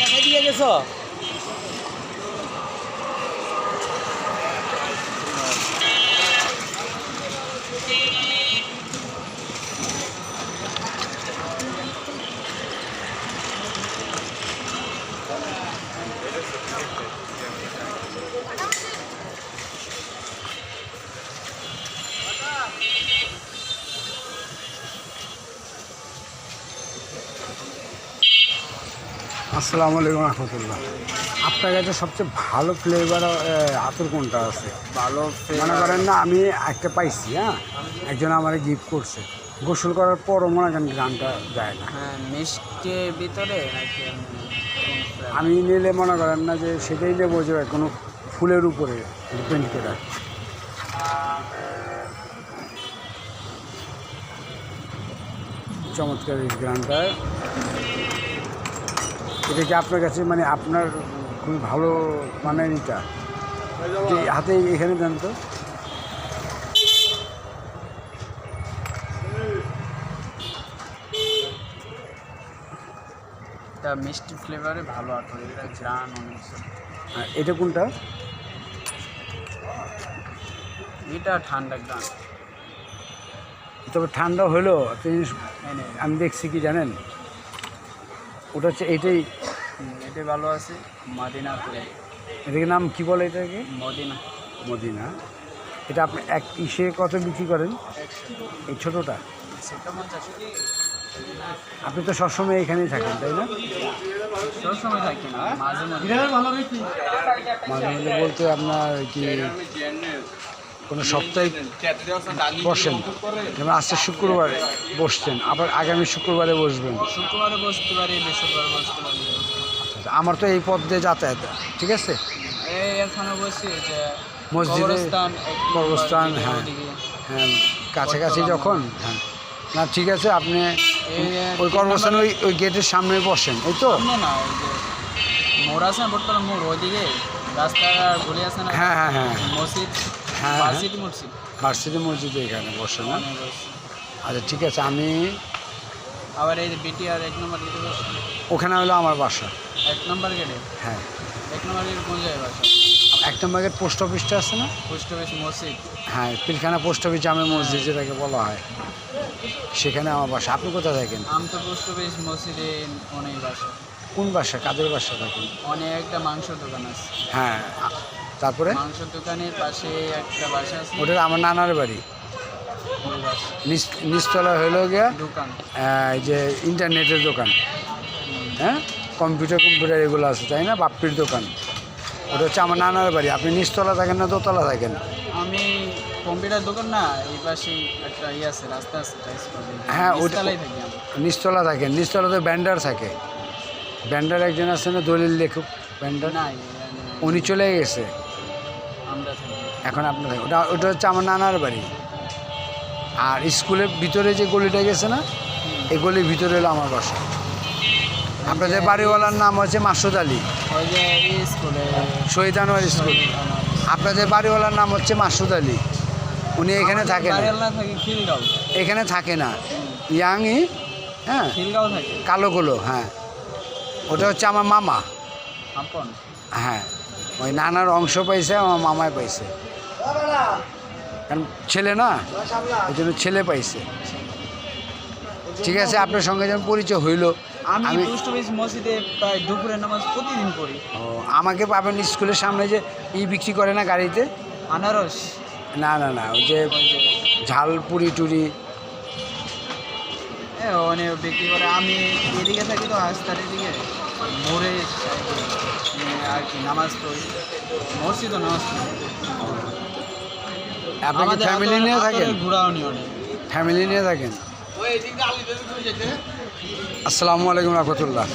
দেখাই দিয়ে গেছো? আসসালামু আলাইকুম রহমতুল্লাহ। আপনার কাছে সবচেয়ে ভালো ফ্লেভার আতর কোনটা আছে? ভালো মনে করেন না, আমি একটা পাইছি, হ্যাঁ, একজন আমার গিফট করছে, গোসল করার পরও মনে করেন গানটা যায় না। হ্যাঁ, মিষ্টির ভিতরে নাকি আমি নিলে মনে করেন না যে সেটাই নেবো যে কোনো ফুলের উপরে ডিপেন্ড করে। চমৎকার এই গানটা, এটা কি আপনার কাছে মানে আপনার খুবই ভালো মানে এটা হাতে এখানে দেন তো। এটা মিষ্টি ফ্লেভারে ভালো আতর, এটা গ্রান অনেক। এটা কোনটা? এটা ঠান্ডা গ্রান। তবে ঠান্ডা হলেও একটা জিনিস আমি দেখছি কি জানেন, ওটা হচ্ছে এটাই এটাই ভালো আছে, মদিনা করে। এটাকে নাম কি বলে এটাকে? মদিনা। মদিনা। এটা আপনি এক ইসে কত বিক্রি করেন এই ছোটোটা? সেটা 50। আপনি তো সবসময় এখানেই থাকেন তাই না? সবসময় থাকি না, মাঝে মাঝে। মাঝে মাঝে বলতে আপনার কি কোনো সপ্তাহে বসেন? যেমন আজকে শুক্রবারে বসছেন, আবার আগামী শুক্রবারে বসবেন। শুক্রবারে বসতে পারি, বৃহস্পতিবার বসতে পারি। আচ্ছা, আমার তো এই পথ দিয়ে যাতায়াত, ঠিক আছে। এই এখানে বসি যে মসজিদে কবরস্থান, হ্যাঁ ওদিকে। হ্যাঁ, কাছাকাছি যখন, হ্যাঁ না ঠিক আছে, আপনি এই ওই কর্মস্থান ওই গেটের সামনে বসেন, এই তো? সামনে না, ওই যে মোড় আছে না, বর্তমান মোড়, ওইদিকে রাস্তার গলি আছে না। হ্যাঁ হ্যাঁ হ্যাঁ মসজিদ, হ্যাঁ, ভার্সিটি মসজিদ। ভার্সিটি মসজিদে এখানে বসেন না? ওখানে বসি। আচ্ছা ঠিক আছে, আমি আবার এই যে বিটিআর 1 নম্বর গেটে বসি। ওখানে হলো আমার বাসা। 1 নম্বর গেটে? হ্যাঁ, 1 নম্বর গেটে কোন জায়গায় বাসা? 1 নম্বর গেট পোস্ট অফিসটা আছে না? পোস্ট অফিস মসজিদ। হ্যাঁ, পিলখানা পোস্ট অফিস জামে মসজিদ যেটাকে বলা হয়, সেখানে আমার বাসা। আপনি কোথায় থাকেন? আমি তো পোস্ট অফিস মসজিদে অনেক বাসা। কোন বাসা, কাদের বাসা থাকেন? অনেক একটা মাংসের দোকান আছে। হ্যাঁ, তারপরে মাংসের দোকানের পাশে একটা বাসা আছে, ওটা আমার নানার বাড়ি। ওই বাসা। নিচতলা হইলো গিয়া দোকান। এই যে ইন্টারনেটের দোকান, হ্যাঁ, কম্পিউটার এগুলো আছে তাই না, বাপ্পির দোকান, ওটা হচ্ছে আমার নানার বাড়ি। আপনি নিচতলা থাকেন না দোতলা থাকেন? আমি কম্পিউটার দোকান না, এই পাশে একটা ইয়ে আছে, রাস্তা আছে, হ্যাঁ, নিচতলায় থাকি আমি। নিচতলা থাকেন। নিচতলাতে ব্যান্ডার থাকে, ব্যান্ডার একজন আছে না, দলিল লেখক ব্যান্ডার, না, উনি চলে গেছে, আমরা থাকি। এখন আপনার থাকে। ওটা হচ্ছে আমার নানার বাড়ি। আর স্কুলের ভিতরে যে গলিটা গেছে না, এই গলির ভিতরে হলো আমার বাসা। আপনাদের বাড়িওয়ালার নাম হচ্ছে মাসুদ আলী, ওই যে এই স্কুলে, শহীদ আনোয়ার স্কুল। আপনাদের বাড়িওয়ালার নাম হচ্ছে মাসুদ আলী, উনি এখানে থাকে না, থাকি খিলগাঁও। এখানে থাকে না, ইয়াংই, হ্যাঁ, খিলগাঁও থাকে। কালোগুলো, হ্যাঁ, ওটা হচ্ছে আমার মামা। আপন? হ্যাঁ, ওই নানার অংশ পাইছে, আমার মামায় পাইছে, কারণ ছেলে না, ওই জন্য ছেলে পাইছে। ঠিক আছে, আপনার সঙ্গে যেমন পরিচয় হইল। আমি পোস্ট অফিস মসজিদে প্রায় দুপুরের নামাজ প্রতিদিন পড়ি। ও, আমাকে পাবেন স্কুলের সামনে যে বিক্রি করে না গাড়িতে, আনারস। না না না, ওই যে ঝাল পুরি টুরি, হ্যাঁ, অনেক বিক্রি করে। আমি এদিকে থাকি তো, হাসতার দিকে মোড়ে আর কি নামাজ পড়ি, মসজিদও নামাজ পড়ি। আপনি কি ফ্যামিলি নিয়ে থাকেন? ঘোরাও নি অনেক। ফ্যামিলি নিয়ে থাকেন? আসসালামু আলাইকুম রহমতুল্লাহ।